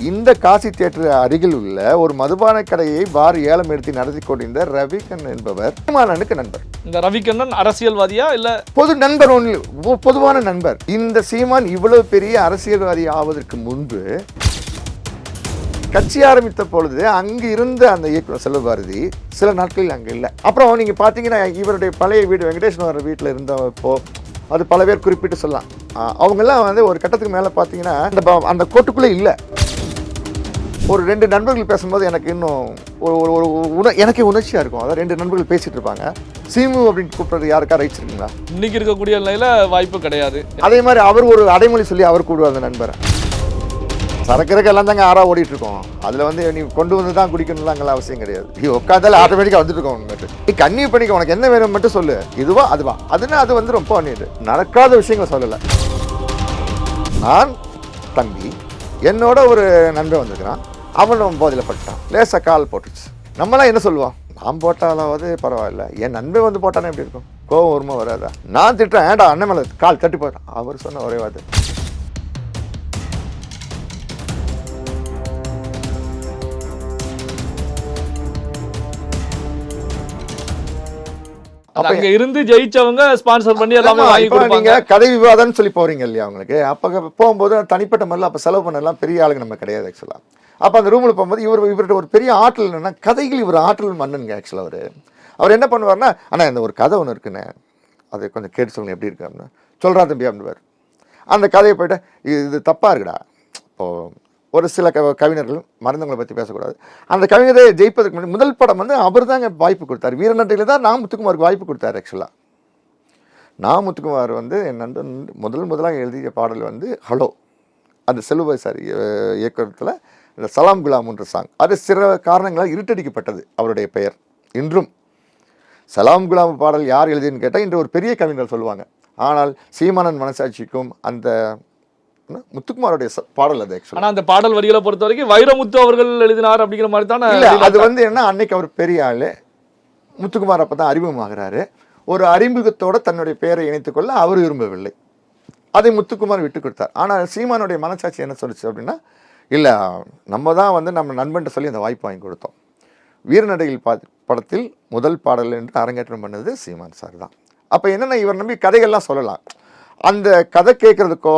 இந்த காசி தியேட்டர் அருகில் உள்ள ஒரு மதுபான கடையை பார் ஏலம் எடுத்து நடத்தி கொண்டிருந்த ரவிகண்ணன் என்பவர் சீமானனுக்கு நண்பர். இந்த ரவிகண்ணன் அரசியல்வாதியா இல்ல பொது நண்பர், பொதுவான நண்பர். இந்த சீமான் இவ்வளவு பெரிய அரசியல்வாதி ஆவதற்கு முன்பு கட்சி ஆரம்பித்த பொழுது அங்கு இருந்த அந்த இயக்குனர் செல்வபாரதி சில நாட்களில் அங்கே இல்லை. அப்புறம் நீங்கள் பார்த்தீங்கன்னா இவருடைய பழைய வீடு வெங்கடேஸ்வரர் வீட்டில் இருந்தப்போ அது பல பேர் குறிப்பிட்டு சொல்லலாம். அவங்கெல்லாம் வந்து ஒரு கட்டத்துக்கு மேலே பார்த்தீங்கன்னா அந்த கோட்டுக்குள்ளே இல்லை. ஒரு 2 நண்பர்கள் பேசும்போது எனக்கு இன்னும் எனக்கே உணர்ச்சியாக இருக்கும். அதாவது 2 நண்பர்கள் பேசிகிட்டு இருப்பாங்க. சீமு அப்படின்னு கூப்பிட்றது யாருக்கா ரைட்ஸ் இருக்குங்களா? இன்னைக்கு இருக்கக்கூடிய நிலையில வாய்ப்பு கிடையாது. அதே மாதிரி அவர் ஒரு அடைமொழி சொல்லி அவர் கூடுவார் அந்த நண்பரை. சரக்கிறக்கு எல்லாம் தாங்க ஆறாக ஓடிட்டு இருக்கோம். அதில் வந்து நீ கொண்டு வந்து தான் குடிக்கணும்லாம் அங்கெல்லாம் அவசியம் கிடையாது. நீ உட்காந்தாலும் ஆட்டோமேட்டிக்காக வந்துட்டு இருக்கோம். உங்கள்கிட்ட நீ கன்னியூ பண்ணிக்க, உனக்கு என்ன வேணும் மட்டும் சொல்லு. இதுவா அதுவா அதுன்னா அது வந்து ரொம்ப பண்ணிடு. நடக்காத விஷயங்களை சொல்லலை. நான் தம்பி என்னோட ஒரு நண்பன் வந்திருக்கிறான். அவனும் போதையில் பட்டான். லேசாக கால் போட்டுச்சு. நம்மளாம் என்ன சொல்லுவோம்? நான் போட்டாலாவது பரவாயில்ல, என் நண்பன் வந்து போட்டானே எப்படி இருக்கும்? கோவம் வருமா வராதா? நான் திட்டுறேன், ஏன்டா அண்ணன் மேலே கால் தட்டி போட்டான். அவர் சொன்ன ஒரே வார்த்தை, அங்க இருந்து ஜெயிச்சவங்க ஸ்பான்சர் பண்ணி எல்லாமே வாங்கி கொடுப்பாங்க. நீங்க கதை விவாதம்னு சொல்லி போறீங்க இல்லையா? அவங்களுக்கு அப்ப போகும்போது தனிப்பட்ட முறையில் அப்ப செலவு பண்ணலாம் பெரிய ஆளுங்க நம்ம கிடையாது ஆக்சுவலா. அப்ப அந்த ரூம்ல போகும்போது இவர்கிட்ட ஒரு பெரிய ஆற்றல் என்னன்னா, கதைகள் இவர் ஆற்றல் மன்னனுங்க ஆக்சுவலா. அவர் என்ன பண்ணுவார்னா, ஆனா இந்த ஒரு கதை ஒன்று இருக்குன்னு அதை கொஞ்சம் கேட்டு சொல்லுங்க எப்படி இருக்கு அப்படின்னு சொல்றா தம்பி அப்படின்வார். அந்த கதையை போயிட்டு இது தப்பா இருக்குடா. இப்போ ஒரு சில கவிஞர்கள் மறந்தவங்களை பற்றி பேசக்கூடாது. அந்த கவிஞரை ஜெயிப்பதற்கு முன்னாடி முதல் படம் வந்து அவர் தாங்க வாய்ப்பு கொடுத்தார். வீரநட்டையில் தான் நான் முத்துக்குமாருக்கு வாய்ப்பு கொடுத்தார் ஆக்சுவலாக. நான் முத்துக்குமார் வந்து என் நண்பன் முதலாக எழுதிய பாடல் வந்து ஹலோ, அந்த செல்வபாரதி இயக்கத்தில் இந்த சலாம் குலாம்ன்ற சாங். அது சில காரணங்களால் இருட்டடிக்கப்பட்டது அவருடைய பெயர். இன்றும் சலாம் குலாம் பாடல் யார் எழுதின்னு கேட்டால் இன்று ஒரு பெரிய கவிஞர் சொல்லுவாங்க. ஆனால் சீமானன் மனசாட்சிக்கும் அந்த முத்துக்குமாரோடைய பாடல் அது ஆக்சுவலா. ஆனா அந்த பாடல் வரிகளை பொறுத்த வரைக்கும் வைரமுத்து அவர்கள் எழுதினார் அப்படிங்கிற மாதிரி தானே. அது வந்து என்ன, அன்னைக்கு அவர் பெரிய ஆளு, முத்துக்குமார் அப்பதான் அறிமுகமாகிறாரு. ஒரு அறிமுகத்தோட தன்னுடைய பெயரை இணைத்துக்கொள்ள அவர் விரும்பவில்லை. அதை முத்துக்குமார் விட்டு கொடுத்தார். ஆனால் சீமானுடைய மனசாட்சி என்ன சொல்லிச்சு அப்படின்னா, இல்லை நம்ம தான் வந்து நம்ம நண்பன் சொல்லி அந்த வாய்ப்பு வாங்கி கொடுத்தோம். வீரநடையில் படத்தில் முதல் பாடல் என்று அரங்கேற்றம் பண்ணது சீமான் சார் தான். அப்போ என்னென்ன, இவர் நம்பி கதைகள்லாம் சொல்லலாம். அந்த கதை கேட்கறதுக்கோ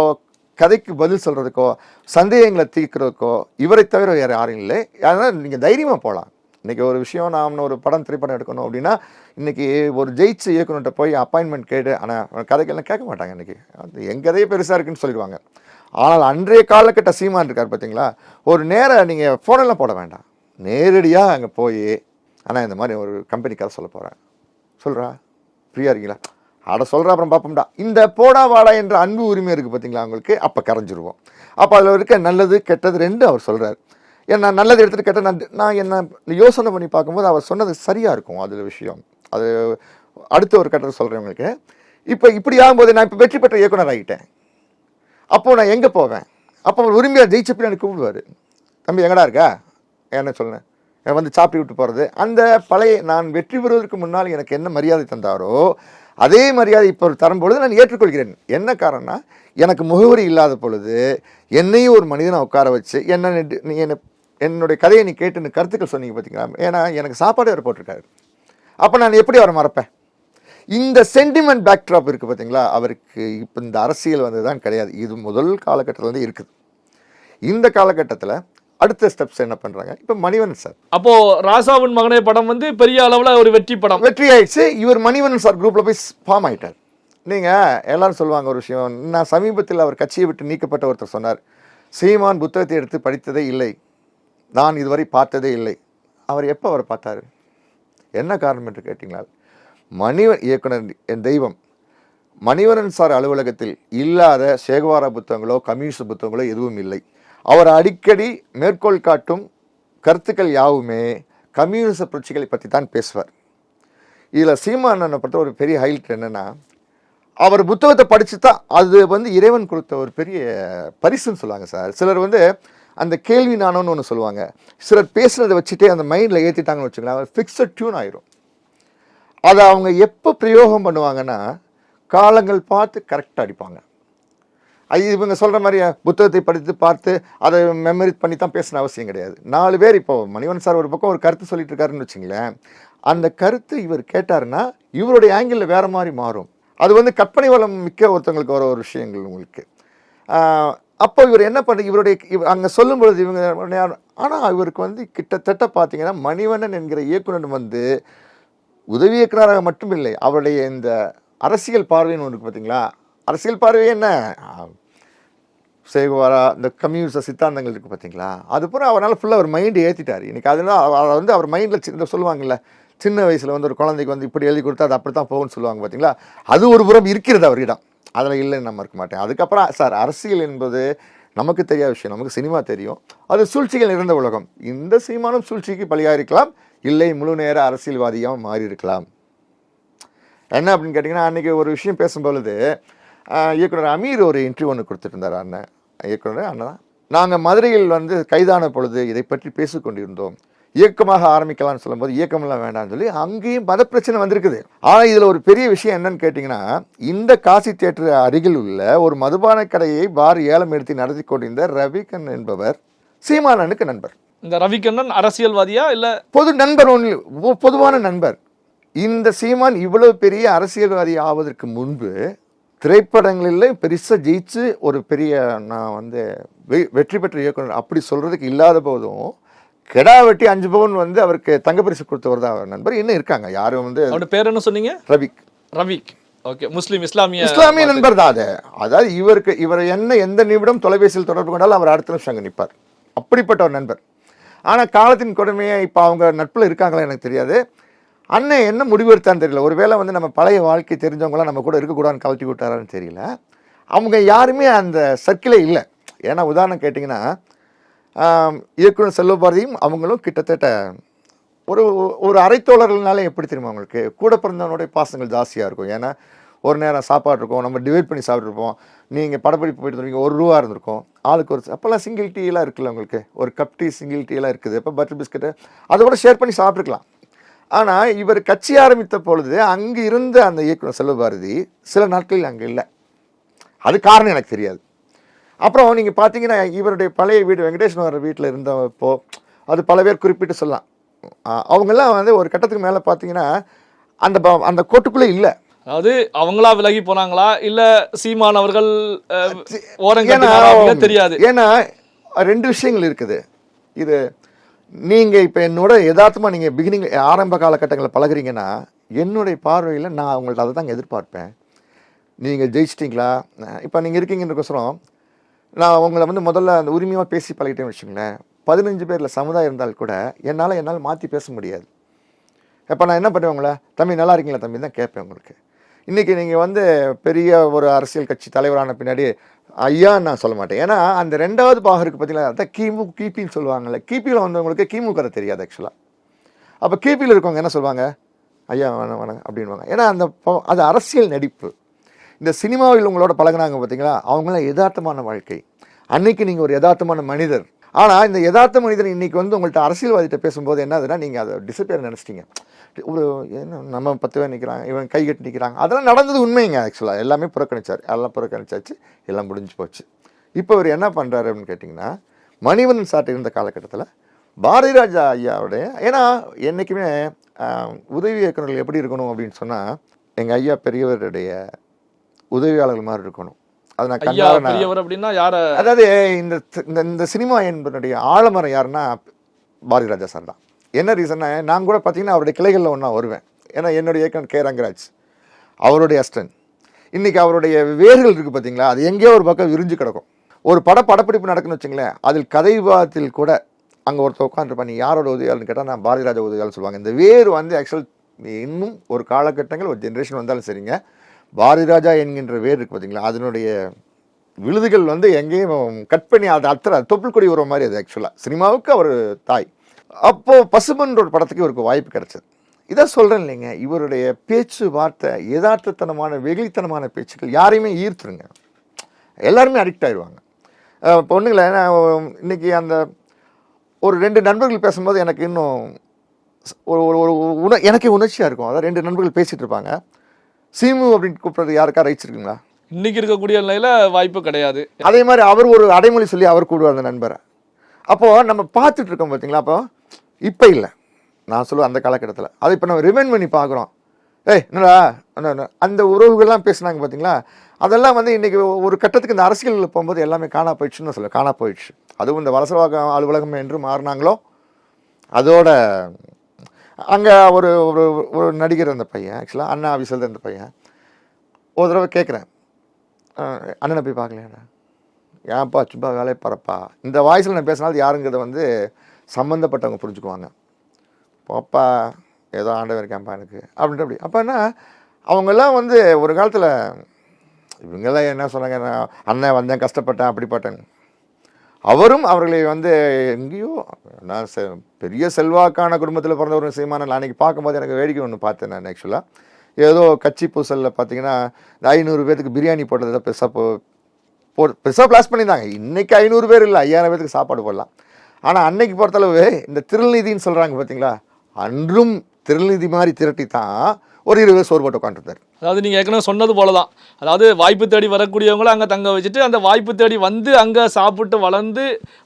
கதைக்கு பதில் சொல்கிறதுக்கோ சந்தேகங்களை தீர்க்கிறதுக்கோ இவரை தவிர வேறு யாரும் இல்லை. அதனால் நீங்கள் தைரியமாக போகலாம். இன்றைக்கி ஒரு விஷயம், நான் ஒரு திரைப்படம் எடுக்கணும் அப்படின்னா இன்றைக்கி ஒரு ஜெயிச்சு இயக்குனர்கிட்ட போய் அப்பாயின்மெண்ட் கேட்டு, ஆனால் கதைக்கெல்லாம் கேட்க மாட்டாங்க. இன்றைக்கி அது எங்கள் கதையே பெருசாக இருக்குன்னு சொல்லிடுவாங்க. ஆனால் அன்றைய காலகட்ட சீமான் இருக்கார் பார்த்தீங்களா, ஒரு நேரம் நீங்கள் ஃபோனெல்லாம் போட வேண்டாம், நேரடியாக அங்கே போய் ஆனால் இந்த மாதிரி ஒரு கம்பெனி கதை சொல்ல போகிறேன், சொல்கிறா ஃப்ரீயாக இருக்கீங்களா, அட சொல்கிற அப்புறம் பார்ப்போம்டா, இந்த போடா வாடா என்ற அன்பு உரிமை இருக்குது பார்த்தீங்களா அவங்களுக்கு. அப்போ கரைஞ்சிருவோம். அப்போ அதில் இருக்க நல்லது கெட்டது 2 அவர் சொல்கிறார். ஏன்னா நல்லது எடுத்துகிட்டு கெட்ட நான் என்ன யோசனை பண்ணி பார்க்கும்போது அவர் சொன்னது சரியாக இருக்கும். அதில் விஷயம் அது அடுத்த ஒரு கட்டத்தை சொல்கிறேன் உங்களுக்கு. இப்போ இப்படி ஆகும்போது நான் இப்போ வெற்றி பெற்ற இயக்குனர் ஆகிட்டேன். அப்போது நான் எங்கே போவேன்? அப்போ அவர் உரிமையாக ஜெயிச்சப்படி எனக்கு கூப்பிடுவார், தம்பி எங்கடா இருக்கா என்ன சொன்னேன், வந்து சாப்பிட்டு விட்டு போகிறது. அந்த பழைய நான் வெற்றி பெறுவதற்கு முன்னால் எனக்கு என்ன மரியாதை தந்தாரோ அதே மரியாதை இப்போ தரும்பொழுது நான் ஏற்றுக்கொள்கிறேன். என்ன காரணம்னா, எனக்கு முகவரி இல்லாத பொழுது என்னையும் ஒரு மனிதனை உட்கார வச்சு நீ என்னுடைய கதையை நீ கேட்டு கருத்துக்கள் சொன்னீங்க பார்த்தீங்களா, ஏன்னா எனக்கு சாப்பாடு அவர் போட்டிருக்காரு. அப்போ நான் எப்படி அவரை மறப்பேன்? இந்த சென்டிமெண்ட் பேக்ட்ராப் இருக்குது பார்த்தீங்களா அவருக்கு. இப்போ இந்த அரசியல் வந்து தான் கிடையாது, இது முதல் காலகட்டத்தில் வந்து இருக்குது. இந்த காலகட்டத்தில் அடுத்த ஸ்டெப்ஸ் என்ன பண்றாங்க? இப்போ மணிவண்ணன் சார், அப்போ ராசாவின் மகனே படம் வந்து பெரிய அளவில் ஒரு வெற்றி ஆயிடுச்சு. இவர் மணிவண்ணன் சார் குரூப்ல போய் ஃபார்ம் ஆயிட்டார். நீங்க எல்லாரும் சொல்லுவாங்க ஒரு விஷயம், நான் சமீபத்தில் அவர் கட்சியை விட்டு நீக்கப்பட்ட ஒருத்தர் சொன்னார், சீமான் புத்தகத்தை எடுத்து படித்ததே இல்லை, நான் இதுவரை பார்த்ததே இல்லை. அவர் எப்போ அவரை பார்த்தாரு, என்ன காரணம் என்று கேட்டீங்களா, இயக்குனர் என் தெய்வம் மணிவண்ணன் சார் அலுவலகத்தில் இல்லாத சேகுவாரா புத்தகங்களோ கம்யூனிஸ்ட் புத்தகங்களோ எதுவும் இல்லை. அவர் அடிக்கடி மேற்கோள் காட்டும் கருத்துக்கள் யாவுமே கம்யூனிச புரட்சிகளை பற்றி தான் பேசுவார். இதில் சீமானனை பொறுத்த ஒரு பெரிய ஹைலைட் என்னென்னா, அவர் புத்தகத்தை படித்து தான் அது வந்து இறைவன் கொடுத்த ஒரு பெரிய பரிசுன்னு சொல்லுவாங்க சார். சிலர் வந்து அந்த கேள்வி நானோன்னு ஒன்று சொல்லுவாங்க. சிலர் பேசுனதை வச்சுட்டே அந்த மைண்டில் ஏற்றிட்டாங்கன்னு வச்சுக்கலாம், அவர் ஃபிக்ஸட் டியூன் ஆயிரும். அதை அவங்க எப்போ பிரயோகம் பண்ணுவாங்கன்னா, காலங்கள் பார்த்து கரெக்டாக அடிப்பாங்க. இவங்க சொல்கிற மாதிரி புத்தகத்தை படித்து பார்த்து அதை மெமரி பண்ணி தான் பேசின அவசியம் கிடையாது. 4 பேர் இப்போ மணிவன் சார் ஒரு பக்கம் ஒரு கருத்து சொல்லிட்டு இருக்காருன்னு வச்சுங்களேன், அந்த கருத்து இவர் கேட்டாருன்னா இவருடைய ஆங்கிளில் வேறு மாதிரி மாறும். அது வந்து கற்பனை வளம் மிக்க ஒருத்தவங்களுக்கு வர ஒரு விஷயங்கள் உங்களுக்கு. அப்போ இவர் என்ன பண்ண இவருடைய அங்கே சொல்லும் பொழுது இவங்க, ஆனால் இவருக்கு வந்து கிட்டத்தட்ட பார்த்தீங்கன்னா மணிவண்ணன் என்கிற இயக்குனர் வந்து உதவி இயக்குனராக மட்டும் இல்லை, அவருடைய இந்த அரசியல் பார்வைன்னு ஒன்று பார்த்தீங்களா, அரசியல் பார்வை என்ன சேகுவாரா இந்த கம்யூனிச சித்தாந்தங்கள் இருக்குது பார்த்தீங்களா, அது பூரா அவரால் ஃபுல்லாக அவர் மைண்டு ஏற்றிட்டார். இன்றைக்கி அதனால் அதை வந்து அவர் மைண்டில் இந்த சொல்லுவாங்கள்ல, சின்ன வயசில் வந்து ஒரு குழந்தைக்கு வந்து இப்படி எழுதி கொடுத்தா அது அப்படி தான் போகும்னு சொல்லுவாங்க பார்த்தீங்களா, அது ஒரு புறம் இருக்கிறது அவரிடம், அதில் இல்லைன்னு நம்ம இருக்க மாட்டேன். அதுக்கப்புறம் சார் அரசியல் என்பது நமக்கு தெரியாத விஷயம், நமக்கு சினிமா தெரியும், அது சூழ்ச்சிகள் நிறைந்த உலகம். இந்த சீமானும் சூழ்ச்சிக்கு பலியாக இருக்கலாம், இல்லை முழு நேர அரசியல்வாதியாக மாறி இருக்கலாம். என்ன அப்படின்னு கேட்டிங்கன்னா, அன்றைக்கி ஒரு விஷயம் பேசும்பொழுது இயக்குனர் அமீர் ஒரு இன்டர்வியூ ஒன்று கொடுத்துட்டு இருந்தார். அண்ணன் இயக்குனர் அண்ணன் தான், நாங்கள் மதுரையில் வந்து கைதான பொழுது இதை பற்றி பேசிக்கொண்டிருந்தோம், இயக்கமாக ஆரம்பிக்கலாம்னு சொல்லும்போது இயக்கமெல்லாம் வேண்டாம்னு சொல்லி அங்கேயும் மத பிரச்சனை வந்திருக்குது. ஆனால் இதில் ஒரு பெரிய விஷயம் என்னன்னு கேட்டிங்கன்னா, இந்த காசி தியேட்டர் அருகில் உள்ள ஒரு மதுபான கடையை பார் ஏலம் எடுத்து நடத்தி கொண்டிருந்த ரவிகன் என்பவர் சீமானனுக்கு நண்பர். இந்த ரவிகண்ணன் அரசியல்வாதியா இல்லை பொது நண்பர், ஒன்று பொதுவான நண்பர். இந்த சீமான் இவ்வளவு பெரிய அரசியல்வாதி ஆவதற்கு முன்பு திரைப்படங்களில் பெருசாக ஜெயிச்சு ஒரு பெரிய நான் வந்து வெற்றி பெற்ற இயக்குனர் அப்படி சொல்கிறதுக்கு இல்லாத போதும் கெடா வெட்டி 5 பவுன் வந்து அவருக்கு தங்கப்பரிசு கொடுத்தவர் தான் அவர் நண்பர். இன்னும் இருக்காங்க யாரும் வந்து. அவரோட பேர் என்ன சொன்னீங்க? ரவிக். ஓகே, இஸ்லாமிய நண்பர் தான். அதாவது இவர் எந்த நிமிடம் தொலைபேசியில் தொடர்பு கொண்டாலும் அவர் அடுத்த நிமிஷம் அங்கே நிற்பார், அப்படிப்பட்ட ஒரு நண்பர். ஆனால் காலத்தின் கொடுமையை இப்போ அவங்க நட்பில் இருக்காங்களா எனக்கு தெரியாது. அண்ணன் என்ன முடிவு எடுத்தான்னு தெரியல, ஒருவேளை வந்து நம்ம பழைய வாழ்க்கை தெரிஞ்சவங்களாம் நம்ம கூட இருக்கக்கூடாதுன்னு கழட்டி விட்டாரான்னு தெரியல. அவங்க யாருமே அந்த சர்க்கிளே இல்லை. ஏன்னா உதாரணம் கேட்டிங்கன்னா, இயக்குனர் செல்வபாரதியும் அவங்களும் கிட்டத்தட்ட ஒரு அரைத்தோழர்கள்னாலே எப்படி தெரியுமா அவங்களுக்கு, கூட பிறந்தவனுடைய பாசங்கள் ஜாஸ்தியாக இருக்கும். ஏன்னா ஒரு நேரம் சாப்பாடு இருக்கும், நம்ம டிவைட் பண்ணி சாப்பிட்ருப்போம். நீங்கள் படப்பிடிப்பு போயிட்டு இருந்தீங்க, ₹1 இருந்திருக்கும் ஆளுக்கு ஒரு. அப்போல்லாம் சிங்கிள் டீலாம் இருக்குல்ல உங்களுக்கு, ஒரு கப் டீ சிங்கிள் டீலாம் இருக்குது. இப்போ பட்டர் பிஸ்கட்டு அதை கூட ஷேர் பண்ணி சாப்பிட்ருக்கலாம். ஆனால் இவர் கட்சி ஆரம்பித்த பொழுது அங்கே இருந்த அந்த இயக்குனர் செல்வபாரதி சில நாட்களில் அங்கே இல்லை. அது காரணம் எனக்கு தெரியாது. அப்புறம் நீங்கள் பார்த்தீங்கன்னா இவருடைய பழைய வீடு வெங்கடேஸ்வரன் வர வீட்டில் இருந்தப்போ அது பல பேர் குறிப்பிட்டு சொல்லலாம். அவங்கெல்லாம் வந்து ஒரு கட்டத்துக்கு மேலே பார்த்தீங்கன்னா அந்த கோட்டுக்குள்ளே இல்லை. அதாவது அவங்களா விலகி போனாங்களா இல்லை சீமான் அவர்கள் ஓரங்க தெரியாது. ஏன்னா 2 விஷயங்கள் இருக்குது. இது நீங்கள் இப்போ என்னோட யதார்த்தமாக நீங்கள் பிகினிங் ஆரம்ப காலகட்டங்களில் பழகுறீங்கன்னா என்னுடைய பார்வையில் நான் உங்கள்ட்ட அதை தாங்க எதிர்பார்ப்பேன். நீங்கள் ஜெயிச்சிட்டிங்களா, இப்போ நீங்கள் இருக்கீங்கன்றக்கோசரம் நான் உங்களை வந்து முதல்ல அந்த உரிமையாக பேசி பழகிட்டேன்னு வச்சுங்களேன், 15 பேரில் சமுதாயம் இருந்தால் கூட என்னால் மாற்றி பேச முடியாது. இப்போ நான் என்ன பண்ணுவேன், உங்களை தம்பி நல்லா இருக்கீங்களா தம்பி தான் கேட்பேன். உங்களுக்கு இன்றைக்கி நீங்கள் வந்து பெரிய ஒரு அரசியல் கட்சி தலைவரான பின்னாடி ஐயா நான் சொல்ல மாட்டேன். ஏன்னா அந்த 2வது பாகம் இருக்குது பார்த்தீங்களா, அதான் கிபின்னு சொல்லுவாங்கள்ல, கிபியில் வந்தவங்களுக்கு கிமுக தெரியாது ஆக்சுவலாக. அப்போ கிபியில் இருக்கவங்க என்ன சொல்லுவாங்க, ஐயா வேணாம் அப்படின்வாங்க. ஏன்னா அது அரசியல் நடிப்பு. இந்த சினிமாவில் உங்களோட பழகினாங்க பார்த்தீங்களா, அவங்களாம் யதார்த்தமான வாழ்க்கை. அன்னைக்கு நீங்கள் ஒரு யதார்த்தமான மனிதர். ஆனால் இந்த யதார்த்த மனிதன் இன்றைக்கி வந்து உங்கள்கிட்ட அரசியல்வாதிகிட்ட பேசும்போது என்னதுன்னா நீங்கள் அதை டிசப்பியர் நினச்சிட்டிங்க. ஒரு என்ன நம்ம 10 பேர் நிற்கிறாங்க, இவன் கை கட்டி நிற்கிறாங்க, அதெல்லாம் நடந்தது உண்மைங்க. ஆக்சுவலாக எல்லாமே புறக்கணிச்சாச்சு, எல்லாம் முடிஞ்சு போச்சு. இப்போ அவர் என்ன பண்ணுறாரு அப்படின்னு கேட்டிங்கன்னா, மணிவண்ணன் சார்ட்ட இருந்த காலகட்டத்தில் பாரதிராஜா ஐயாவுடைய, ஏன்னா என்றைக்குமே உதவி இயக்குநர்கள் எப்படி இருக்கணும் அப்படின்னு சொன்னால் எங்கள் ஐயா பெரியவருடைய உதவியாளர்கள் மாதிரி இருக்கணும். அது நான் பெரியவர் அப்படின்னா யார, அதாவது இந்த சினிமா என்பதனுடைய ஆழமரம் யாருன்னா பாரதிராஜா சார் தான். என்ன ரீசன்னா, நான் கூட பார்த்தீங்கன்னா அவருடைய கிளைகளில் ஒன்றா வருவேன். ஏன்னா என்னுடைய இயக்குனர் கே ரங்கராஜ் அவருடைய அஸ்டன். இன்றைக்கி அவருடைய வேர்கள் இருக்குது பார்த்தீங்களா, அது எங்கேயோ ஒரு பக்கம் விரிஞ்சு கிடக்கும். ஒரு படப்பிடிப்பு நடக்குன்னு வச்சுங்களேன், அதில் கதை விவாதத்தில் கூட அங்கே ஒருத்தர் உட்காந்துருப்பா, நீ யாரோட உதவியாளர்னு கேட்டால் நான் பாரதிராஜா உதவியாளர் சொல்லுவாங்க. இந்த வேர் வந்து ஆக்சுவல் இன்னும் ஒரு காலகட்டங்கள் ஒரு ஜென்ரேஷன் வந்தாலும் சரிங்க, பாரதிராஜா என்கின்ற வேர் இருக்குது பார்த்தீங்களா, அதனுடைய விழுதுகள் வந்து எங்கேயும் கட் பண்ணி அது அத்தனை தொப்புள் கொடி வர மாதிரி. அது ஆக்சுவலாக சினிமாவுக்கு அவர் தாய். அப்போது பசுமன்ற ஒரு படத்துக்கு இவருக்கு வாய்ப்பு கிடைச்சது. இதை சொல்கிறேன் இல்லைங்க, இவருடைய பேச்சு வார்த்தை யதார்த்தத்தனமான வெகுளித்தனமான பேச்சுக்கள் யாரையுமே ஈர்த்துருங்க, எல்லாருமே அடிக்ட் ஆகிடுவாங்க. பொண்ணுங்களை இன்றைக்கி அந்த ஒரு 2 நண்பர்கள் பேசும்போது எனக்கு இன்னும் எனக்கே உணர்ச்சியாக இருக்கும். அதாவது 2 நண்பர்கள் பேசிகிட்டு இருப்பாங்க, சீமு அப்படின்னு கூப்பிட்றது யாருக்கா ரைட்ஸ் இருக்குங்களா? இன்னைக்கு இருக்கக்கூடிய நிலையில வாய்ப்பு கிடையாது. அதே மாதிரி அவர் ஒரு அடைமொழி சொல்லி அவர் கூடுவார் அந்த நண்பரை. அப்போது நம்ம பார்த்துட்டு இருக்கோம் பார்த்தீங்களா. அப்போ இப்போ இல்லை, நான் சொல்லுவேன் அந்த காலகட்டத்தில். அதை இப்போ நம்ம ரிமைண்ட் பண்ணி பார்க்குறோம். என்னடா அந்த உறவுகள்லாம் பேசுனாங்க பார்த்தீங்களா. அதெல்லாம் வந்து இன்றைக்கி ஒரு கட்டத்துக்கு இந்த அரசியலில் போகும்போது எல்லாமே காணா போயிடுச்சுன்னு சொல்ல காணா போயிடுச்சு. அதுவும் இந்த வலசவாக அலுவலகம் என்று மாறினாங்களோ அதோட அங்கே ஒரு ஒரு ஒரு நடிகர் அந்த பையன், ஆக்சுவலாக அண்ணா ஆஃபீஸில் இருந்த பையன், ஒரு தடவை கேட்குறேன், அண்ணனை போய் பார்க்கலையாண்ணா, ஏன்ப்பா சும்மா வேலையை பரப்பா, இந்த வாய்ஸில் நான் பேசினாலும் யாருங்கிறத வந்து சம்மந்தப்பட்டவங்க புரிஞ்சுக்குவாங்க. போப்பா ஏதோ ஆண்டவன் இருக்கான்ப்பா எனக்கு அப்படின்ட்டு. அப்படி அப்போ என்ன அவங்கெல்லாம் வந்து ஒரு காலத்தில் இவங்கெல்லாம் என்ன சொன்னாங்க, அண்ணன் வந்தேன் கஷ்டப்பட்டேன் அப்படிப்பட்டேன். அவரும் அவர்களை வந்து எங்கேயோ நான் பெரிய செல்வாக்கான குடும்பத்தில் பிறந்த ஒரு சீமான அன்றைக்கி பார்க்கும்போது எனக்கு வேடிக்கை ஒன்று பார்த்தேன். நான் ஆக்சுவலாக ஏதோ கட்சி பூசலில் பார்த்தீங்கன்னா இந்த 500 பேருக்கு பிரியாணி போட்டதை பெருசாக பிளாஸ் பண்ணியிருந்தாங்க. இன்றைக்கி 500 பேர் இல்லை, 5000 பேருக்கு சாப்பாடு போடலாம். ஆனால் அன்னைக்கு பொறுத்தளவு இந்த திருநிதின்னு சொல்கிறாங்க பார்த்தீங்களா, அன்றும் திருநிதி மாதிரி திரட்டி தான் ஒரு 20 பேர் சோறு போட்டு உட்காந்துருந்தார். அதாவது நீங்கள் ஏற்கனவே சொன்னது போல தான், அதாவது வாய்ப்பு தேடி வரக்கூடியவங்களை அங்கே தங்க வச்சுட்டு அந்த வாய்ப்பு தேடி வந்து அங்கே சாப்பிட்டு வளர்ந்து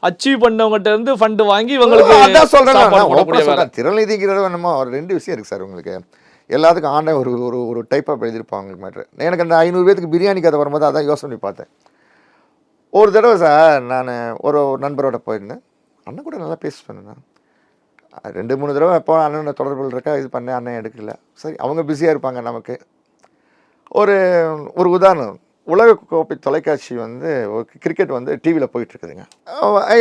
அச்சீவ் பண்ணவங்ககிட்ட இருந்து ஃபண்டு வாங்கி இவங்களுக்கு அதான் சொல்கிறேன். திருநிதிங்கிறது என்னமோ ஒரு 2 விஷயம் இருக்குது சார். உங்களுக்கு எல்லாத்துக்கும் ஆண்ட ஒரு ஒரு ஒரு டைப்பாக எழுதியிருப்பாங்க உங்களுக்கு மேட்ரு. எனக்கு அந்த 500 பேருக்கு பிரியாணி கதை வரும்போது அதான் யோசனை பண்ணி பார்த்தேன். ஒரு தடவை சார் நான் ஒரு நண்பரோட போயிருந்தேன். அண்ணன் கூட நல்லா பேசுவேன். நான் 2-3 தடவை எப்போ அண்ணன் தொடர்புகள் இருக்கா இது பண்ணேன், அண்ணன் எடுக்கல. சரி, அவங்க பிஸியாக இருப்பாங்க. நமக்கு ஒரு ஒரு உதாரணம், உலகக்கோப்பை தொலைக்காட்சி வந்து கிரிக்கெட் வந்து டிவியில் போயிட்டுருக்குதுங்க.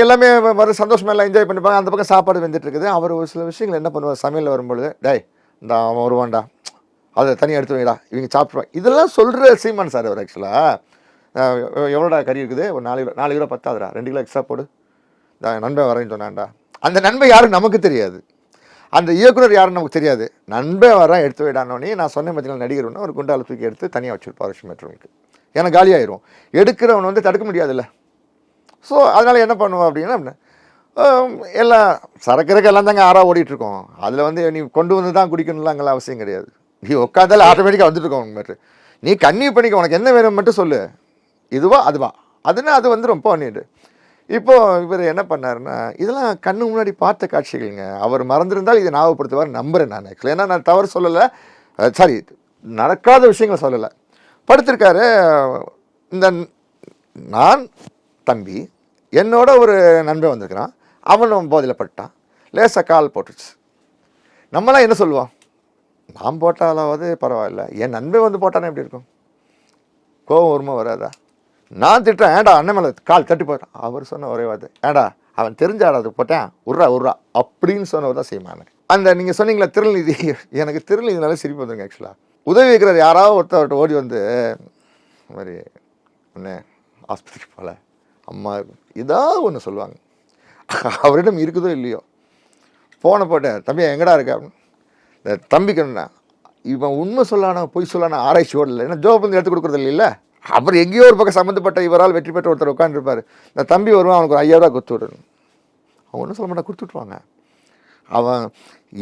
எல்லாமே வர சந்தோஷமாக எல்லாம் என்ஜாய் பண்ணிப்பாங்க. அந்த பக்கம் சாப்பாடு வந்துட்டு இருக்குது. அவர் ஒரு சில விஷயங்கள் என்ன பண்ணுவார், சமையலில் வரும்பொழுது இந்த அவன் வருவான்டா, அதை தனியாக எடுத்து வைடா, இவங்க சாப்பிடுவாங்க, இதெல்லாம் சொல்கிற சீமான் சார். அவர் ஆக்சுவலாக எவ்வளோடா கறி இருக்குது, ஒரு 4 கிலோ பத்தாதுடா, 2 கிலோ எக்ஸ்ட்ரா போடு, நண்பன் வரேன்னு சொன்னான்டா. அந்த நண்பன் யாரும் நமக்கு தெரியாது, அந்த இயக்குனர் யாருன்னு நமக்கு தெரியாது. நண்பன் வரேன் எடுத்து வைடானோடனே நான் சொன்னேன் பார்த்தீங்கன்னா, நடிகர் ஒன்று ஒரு குண்டால தூக்கி எடுத்து தனியாக வச்சுருப்பார் விஷயமேற்றவங்களுக்கு. ஏன்னா காலியாயிரும், எடுக்கிறவன் வந்து தடுக்க முடியாதுல்ல. ஸோ அதனால் என்ன பண்ணுவோம் அப்படின்னா, எல்லாம் சரக்கிறக்கு எல்லாம் தாங்க ஆறாக ஓடிட்டுருக்கோம். அதில் வந்து நீ கொண்டு வந்து தான் குடிக்கணும்லாங்கிற அவசியம் கிடையாது. நீ உட்காந்தால ஆட்டோமேட்டிக்காக வந்துட்டுருக்கோம். உங்க நீ கன்னியூ பண்ணிக்க, உனக்கு என்ன வேணும் மட்டும் சொல்லு, இதுவா அதுவா அதுன்னா அது வந்து ரொம்ப பண்ணிட்டு. இப்போது இவர் என்ன பண்ணாருன்னா, இதெல்லாம் கண்ணு முன்னாடி பார்த்த காட்சிகள்ங்க. அவர் மறந்துருந்தால் இதை ஞாபகப்படுத்துவார் நம்புகிறேன் நான். ஆக்சுவலி ஏன்னா நான் தவறு சொல்லலை, சாரி நடக்காத விஷயங்களை சொல்லலை. படுத்திருக்காரு இந்த நான் தம்பி, என்னோட ஒரு நண்பன் வந்திருக்கிறான், அவனும் போதையில் பட்டான், லேசாக கால் போட்டுச்சு. நம்மளாம் என்ன சொல்லுவோம், நான் போட்டாலாவது பரவாயில்ல, என் நண்பன் வந்து போட்டானே எப்படி இருக்கும், கோபம் வருமா வராதா? நான் திட்டுறேன், ஏண்டா அண்ணன் மேலே கால் தட்டி போட்டான். அவர் சொன்ன ஒரே வார்த்தை, ஏண்டா அவன் தெரிஞ்சாடாது போட்டேன், உர்றா அப்படின்னு சொன்னவர் தான் செய்வானு. அந்த நீங்கள் சொன்னீங்களா திருநிதி, எனக்கு திருநிதினால சிரிப்பு வந்துருங்க. ஆக்சுவலாக உதவி வைக்கிறார் யாராவது ஒருத்தவர்கிட்ட ஓடி வந்து, இந்த மாதிரி அண்ணே ஆஸ்பத்திரிக்கு போகல, அம்மா இதாக ஒன்று சொல்லுவாங்க. அவரிடம் இருக்குதோ இல்லையோ, போன போட்டேன், தம்பி எங்கடா இருக்க அப்படின்னு. இந்த தம்பிக்குன்னா இவன் உண்மை சொல்லானா பொய் சொல்லானா ஆராய்ச்சி ஓடல, ஏன்னா ஜோப் வந்து எடுத்து கொடுக்குறது இல்லை. அப்புறம் எங்கேயோ ஒரு பக்கம் சம்மந்தப்பட்ட இவரால் வெற்றி பெற்ற ஒருத்தர் உட்காந்துருப்பார். இந்த தம்பி வருவான், அவனுக்கு ஒரு 5000 ரூபா கொடுத்து விடணும். அவன் ஒன்றும் சொல்ல மாட்டான், கொடுத்துட்ருவாங்க. அவன்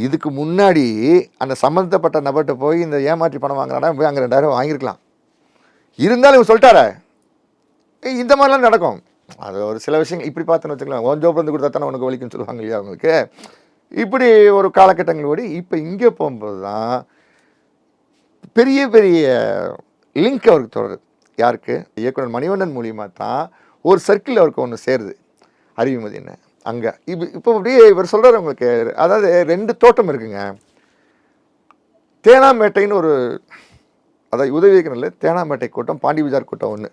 இதுக்கு முன்னாடி அந்த சம்மந்தப்பட்ட நபர்கிட்ட போய் இந்த ஏமாற்றி பணம் வாங்குறானா, போய் அங்கே 2000 வாங்கியிருக்கலாம். இருந்தாலும் இவன் சொல்லிட்டாரே, இந்த மாதிரிலாம் நடக்கும். அது ஒரு சில விஷயங்கள் இப்படி பார்த்தோன்னு வச்சுக்கலாம். ஒன் ஜோப் வந்து கொடுத்தா தானே உனக்கு வலிக்குன்னு சொல்லுவாங்க இல்லையா அவங்களுக்கு. இப்படி ஒரு காலகட்டங்கள் ஓடி இப்போ இங்கே போகும்போது தான் பெரிய பெரிய லிங்க் அவருக்கு தொடருது. யாருக்கு? இயக்குனர் மணிவண்ணன் மூலியமாக தான் ஒரு சர்க்கிள் அவருக்கு ஒன்று சேருது, அறிவுமதின்னு. அங்கே இப்போ அப்படியே இவர் சொல்கிறார் உங்களுக்கு, அதாவது 2 தோட்டம் இருக்குங்க. தேனாம்பேட்டைன்னு ஒரு, அதாவது உதவி இயக்குனரில் தேனாம்பேட்டை கூட்டம், பாண்டி பஜார் கூட்டம் ஒன்று.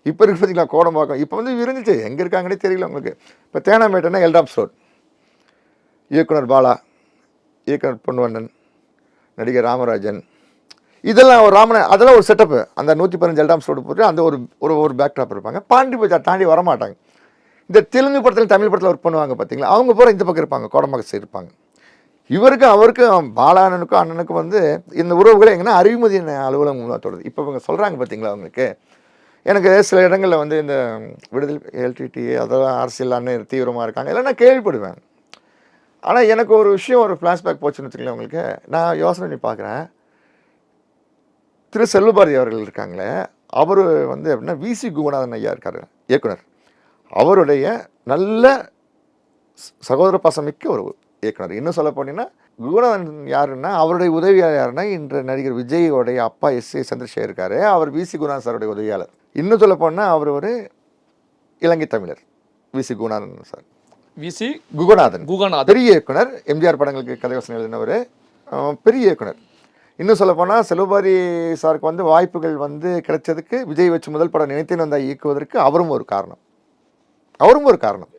இப்போ இருக்கு பார்த்தீங்களா கோடம்பாக்கம். இப்போ வந்து இருந்துச்சு, எங்கே இருக்காங்கன்னே தெரியல உங்களுக்கு. இப்போ தேனாம்பேட்டைன்னா எல்டாப்ஸ் ரோட். இயக்குனர் பாலா, இயக்குனர் பொன்வண்ணன், நடிகர் ராமராஜன், இதெல்லாம் ஒரு அதெல்லாம் ஒரு செட்டப்பு. அந்த 115 எல்டாப்ஸ் ரோடு போட்டு அந்த ஒரு பேக்ட்ராப் இருப்பாங்க. பாண்டி பஜார் தாண்டி வரமாட்டாங்க. இந்த தெலுங்கு படத்தில் தமிழ் படத்தில் ஒர்க் பண்ணுவாங்க பார்த்தீங்களா, அவங்க பூரா இந்த பக்கம் இருப்பாங்க, கோடம்பாக்கம் சைடு இருப்பாங்க. இவருக்கும் அவருக்கும் பாலானனுக்கும் அண்ணனுக்கும் வந்து இந்த உறவுகளை எங்கன்னா அறிவுமதி அலுவலகம் மூலமாக தொடருது. இப்போ இவங்க சொல்கிறாங்க பார்த்தீங்களா அவங்களுக்கு. எனக்கு சில இடங்களில் வந்து இந்த விடுதலை எல்டிடி அதெல்லாம் அரசியல் அண்ணன் தீவிரமாக இருக்காங்க எல்லாம் நான் கேள்விப்படுவேன். ஆனால் எனக்கு ஒரு விஷயம், ஒரு ஃப்ளாஷ்பேக் போச்சுன்னு வச்சுக்கலாம் உங்களுக்கு. நான் யோசனை பண்ணி பார்க்குறேன், திரு செல்வபாரதி அவர்கள் இருக்காங்களே, அவர் வந்து எப்படின்னா விசி குகநாதன் ஐயா இருக்காரு இயக்குனர், அவருடைய நல்ல சகோதர பாசமிக்க ஒரு இயக்குனர். இன்னும் சொல்ல போனீங்கன்னா குகநாதன் யாருன்னா அவருடைய உதவியாளர் யாருன்னா இன்று நடிகர் விஜயோடைய அப்பா எஸ்.ஏ. சந்திரசேகர் இருக்காரு, அவர் விசி குகநாதன் சாருடைய உதவியாளர். இன்னும் சொல்ல போனால் அவர் ஒரு இலங்கை தமிழர் விசி குகநாதன் சார். விசி குகநாதன் குகநாதன் பெரிய இயக்குனர், எம்ஜிஆர் படங்களுக்கு கதைவசனம் எழுதினவர், பெரிய இயக்குனர். இன்னும் சொல்ல போனால் செல்வபாரி சாருக்கு வந்து வாய்ப்புகள் வந்து கிடைச்சதுக்கு விஜய் வச்சு முதல் படம் நினைத்தேன் வந்தால் இயக்குவதற்கு அவரும் ஒரு காரணம்.